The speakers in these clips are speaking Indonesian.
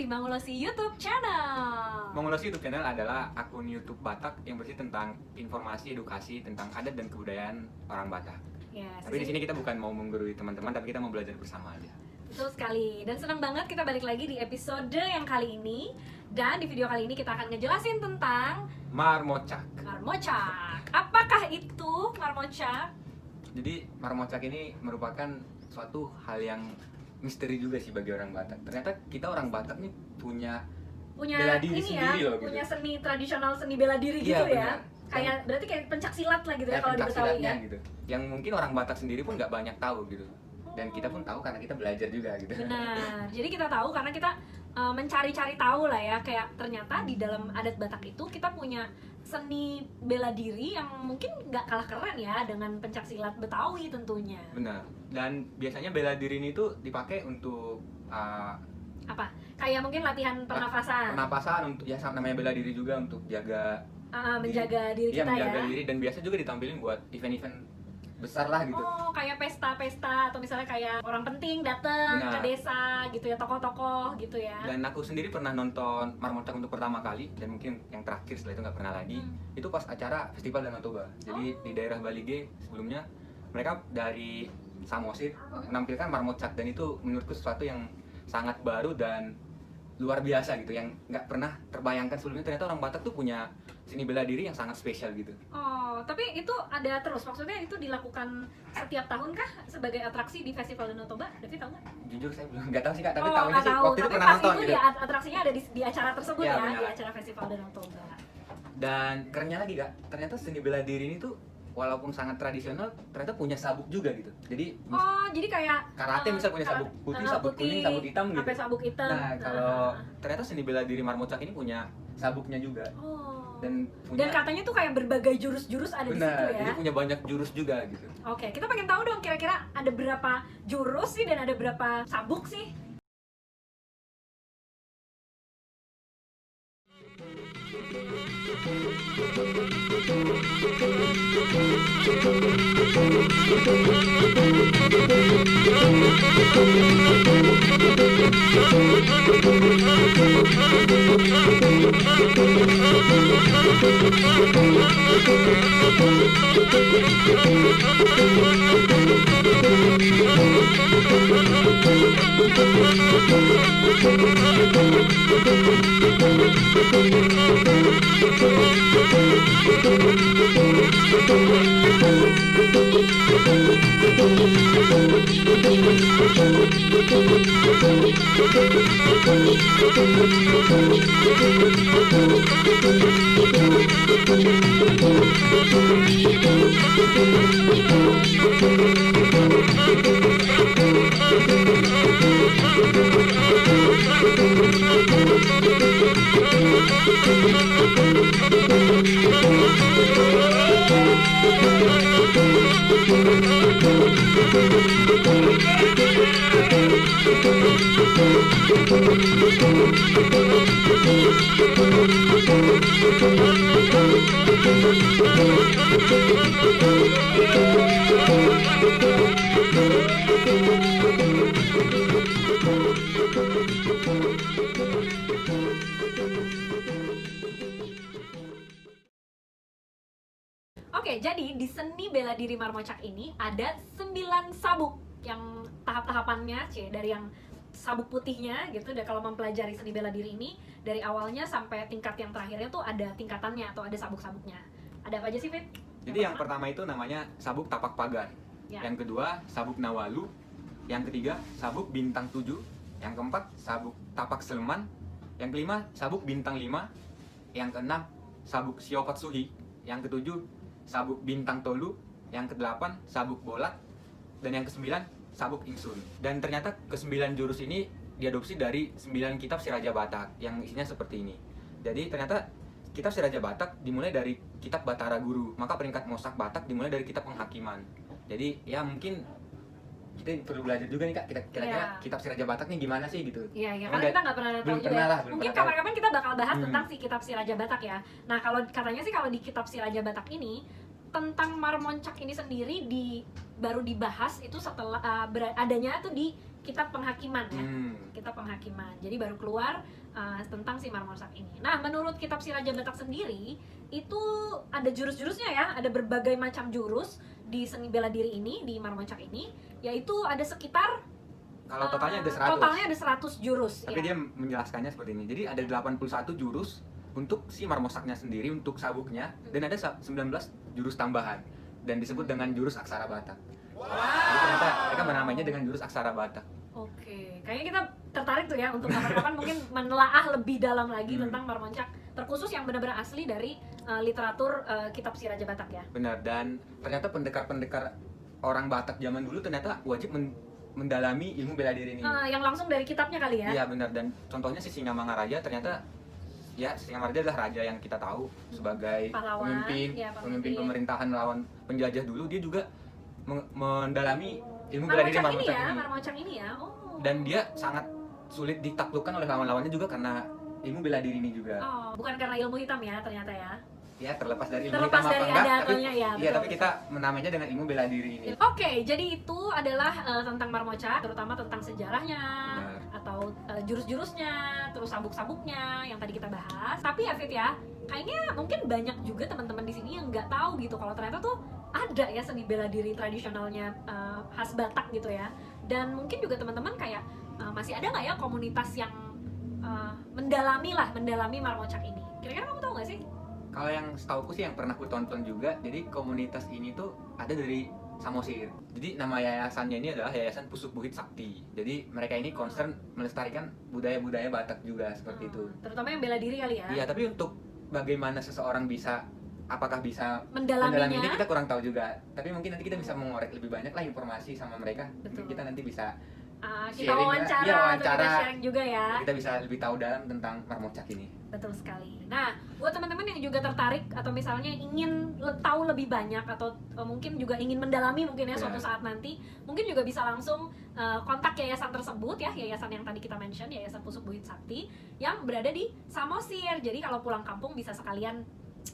Mangulosi YouTube Channel. Mangulosi YouTube Channel adalah akun YouTube Batak yang berisi tentang informasi, edukasi tentang adat dan kebudayaan orang Batak. Yes, Tapi di sini kita bukan mau menggurui teman-teman, tapi kita mau belajar bersama aja. Betul sekali. Dan senang banget kita balik lagi di episode yang kali ini. Dan di video kali ini kita akan ngejelasin tentang Marmocak. Marmocak. Apakah itu Marmocak? Jadi Marmocak ini merupakan suatu hal yang misteri juga sih bagi orang Batak. Ternyata kita orang Batak nih punya bela diri ini sendiri ya, loh, gitu. punya seni tradisional, seni bela diri gitu ya. Benar. Kayak berarti kayak pencak silat lah gitu ya kalau di Betawi pencaksilatnya ya. gitu. Yang mungkin orang Batak sendiri pun nggak banyak tahu gitu. Dan kita pun tahu karena kita belajar juga gitu. Benar. Jadi kita tahu karena kita mencari-cari tahu lah ya, kayak ternyata di dalam adat Batak itu kita punya seni bela diri yang mungkin nggak kalah keren ya dengan pencak silat Betawi tentunya. Benar. Dan biasanya bela diri ini tuh dipakai untuk Apa? Kayak mungkin latihan pernafasan. pernapasan, untuk ya namanya bela diri juga untuk jaga Menjaga diri iya, kita menjaga ya. diri, dan biasa juga ditampilin buat event-event besar lah gitu. Oh, kayak pesta-pesta atau misalnya kayak orang penting datang ke Benar. desa gitu ya, tokoh-tokoh gitu ya. Dan aku sendiri pernah nonton Marmocak untuk pertama kali, dan mungkin yang terakhir setelah itu nggak pernah lagi. Itu pas acara Festival Danau Toba. Jadi di daerah Balige sebelumnya mereka dari Samosir menampilkan Marmocak, dan itu menurutku sesuatu yang sangat baru dan luar biasa gitu, yang nggak pernah terbayangkan sebelumnya. Ternyata orang Batak tuh punya seni bela diri yang sangat spesial gitu. Oh, tapi itu ada terus, maksudnya itu dilakukan setiap tahun kah sebagai atraksi di Festival Danau Toba? David tahu nggak? Jujur saya belum nggak tahu sih Kak, tapi Oh, tahunya nggak sih tahu. waktu itu Tapi pernah pas nonton itu gitu. atraksinya ada di acara tersebut Ya, ya, benar. di acara Festival Danau Toba. Dan kerennya lagi Kak, ternyata seni bela diri ini tuh walaupun sangat tradisional, ternyata punya sabuk juga gitu. Jadi Oh, jadi kayak karate misal punya sabuk putih, sabuk kuning, sabuk hitam gitu. sampai sabuk hitam. Nah, kalau ternyata seni bela diri Marmocak ini punya sabuknya juga. Oh. Dan Dan katanya tuh kayak berbagai jurus-jurus ada di situ benar, ya. jadi punya banyak jurus juga gitu. Oke, kita pengen tahu dong kira-kira ada berapa jurus sih dan ada berapa sabuk sih? Oke, jadi di seni bela diri Marmocak ini ada 9 sabuk yang tahap-tahapannya, dari yang sabuk putihnya gitu. Dan kalau mempelajari seni bela diri ini dari awalnya sampai tingkat yang terakhirnya tuh ada tingkatannya atau ada sabuk-sabuknya. Ada apa aja sih, Fit? Jadi yang pertama itu namanya sabuk tapak pagar. Ya. Yang kedua sabuk nawalu. Yang ketiga sabuk bintang 7. Yang keempat sabuk tapak seleman. Yang kelima sabuk bintang 5. Yang keenam sabuk siopat suhi. Yang ketujuh sabuk bintang tolu. Yang kedelapan sabuk bolat. Dan yang kesembilan sabuk ingsun. Dan ternyata kesembilan jurus ini diadopsi dari 9 kitab si Raja Batak yang isinya seperti ini. Jadi ternyata kitab si Raja Batak dimulai dari kitab Batara Guru, maka peringkat Mosak Batak dimulai dari kitab penghakiman. Jadi ya mungkin kita perlu belajar juga nih Kak, kira-kira kitab si Raja Batak nih gimana sih gitu. Iya, karena kita nggak pernah tahu belum juga. pernah lah, belum Mungkin pernah tahu. kapan-kapan kita bakal bahas tentang si kitab si Raja Batak ya. Nah, kalau katanya sih kalau di kitab si Raja Batak ini tentang Marmocak ini sendiri baru dibahas itu setelah adanya tuh di kitab penghakiman ya. Kitab penghakiman. Jadi baru keluar tentang si Marmoset ini. Nah, menurut kitab si Raja Batak sendiri itu ada jurus-jurusnya ya, ada berbagai macam jurus di seni bela diri ini, di Marmoset ini, yaitu ada sekitar Kalau totalnya ada 100. Totalnya ada 100 jurus. Tapi ya. dia menjelaskannya seperti ini. Jadi ada 81 jurus untuk si Marmosaknya sendiri, untuk sabuknya, dan ada 19 jurus tambahan dan disebut dengan jurus aksara Batak. Jadi ternyata mereka menamainya dengan jurus aksara Batak. Oke, kayaknya kita tertarik tuh ya untuk kapan-kapan mungkin menelaah lebih dalam lagi tentang Marmoset terkhusus yang benar-benar asli dari literatur kitab si Raja Batak ya. Benar, dan ternyata pendekar-pendekar orang Batak zaman dulu ternyata wajib mendalami ilmu bela diri ini. Yang langsung dari kitabnya kali ya? Iya benar, dan contohnya si Singamangaraja ternyata ya Singamangaraja adalah raja yang kita tahu sebagai Pahlawan, pemimpin pemerintahan melawan penjajah dulu. Dia juga mendalami ilmu bela diri Marmoset ini ya. Oh. Dan dia sangat sulit ditaklukkan oleh lawan-lawannya juga karena ilmu bela diri ini juga. Oh, bukan karena ilmu hitam ya ternyata ya. Ya terlepas dari ilmu Terlepas hitam dari apa enggak, ada-adanya ya. iya, tapi kita menamainya dengan ilmu bela diri ini. Oke, jadi itu adalah tentang Marmoset, terutama tentang sejarahnya, Benar. atau jurus-jurusnya, terus sabuk-sabuknya yang tadi kita bahas. Tapi ya Fit ya, kayaknya mungkin banyak juga teman-teman di sini yang nggak tahu gitu kalau ternyata tuh ada ya seni bela diri tradisionalnya khas Batak gitu ya. Dan mungkin juga teman-teman kayak masih ada nggak ya komunitas yang mendalami Marmoset ini. Kira-kira kamu tahu nggak sih? Kalau yang setauku sih yang pernah aku tonton juga, jadi komunitas ini tuh ada dari Samosir. Jadi nama yayasannya ini adalah Yayasan Pusuk Buhit Sakti. Jadi mereka ini concern melestarikan budaya-budaya Batak juga seperti itu. Terutama yang bela diri kali ya. Iya, tapi untuk bagaimana seseorang apakah bisa mendalaminya ini kita kurang tahu juga. Tapi mungkin nanti kita bisa mengorek lebih banyak lah informasi sama mereka. Betul. Mungkin kita nanti bisa kita sharing, wawancara, iya, atau kita sharing juga ya. kita bisa lebih tahu dalam tentang Marmoset ini. Betul sekali. Nah, buat teman-teman yang juga tertarik atau misalnya ingin tahu lebih banyak atau mungkin juga ingin mendalami mungkin ya suatu saat nanti, mungkin juga bisa langsung kontak yayasan tersebut ya, yayasan yang tadi kita mention, Yayasan Pusuk Buhit Sakti yang berada di Samosir. Jadi kalau pulang kampung bisa sekalian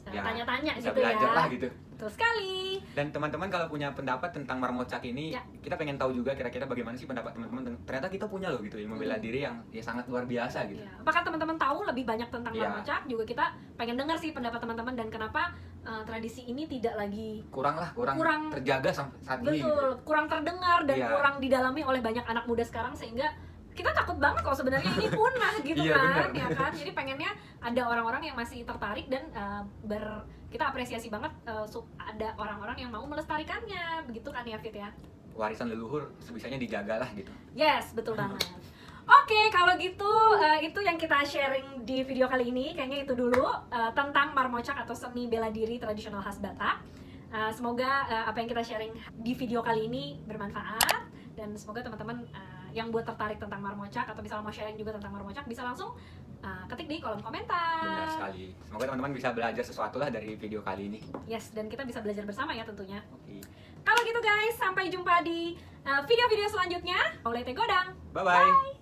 tanya-tanya bisa gitu belajar ya. lah gitu. Betul sekali. Dan teman-teman kalau punya pendapat tentang Marmoset ini, kita pengen tahu juga kira-kira bagaimana sih pendapat teman-teman. Ternyata kita punya loh gitu ilmu bela diri yang ya sangat luar biasa gitu. Ya. Apakah teman-teman tahu lebih banyak tentang Marmoset? Juga kita pengen dengar sih pendapat teman-teman dan kenapa tradisi ini tidak lagi kurang terjaga sampai saat ini. Betul, gitu. kurang terdengar dan kurang didalami oleh banyak anak muda sekarang sehingga kita takut banget kalau sebenarnya ini punah gitu kan, ya kan. Jadi pengennya ada orang-orang yang masih tertarik dan kita apresiasi banget ada orang-orang yang mau melestarikannya, begitu kan ya Fit ya. Warisan leluhur sebisanya dijaga lah gitu. Yes, betul banget. Oke, kalau gitu itu yang kita sharing di video kali ini. Kayaknya itu dulu tentang Marmoset atau seni bela diri tradisional khas Batak. Semoga apa yang kita sharing di video kali ini bermanfaat dan semoga teman-teman yang buat tertarik tentang Marmoset atau misalnya mau sharing juga tentang Marmoset bisa langsung ketik di kolom komentar. Benar sekali. Semoga teman-teman bisa belajar sesuatu lah dari video kali ini. Yes, dan kita bisa belajar bersama ya tentunya. Oke. Kalau gitu guys, sampai jumpa di video-video selanjutnya. Oleh Godang. Bye-bye.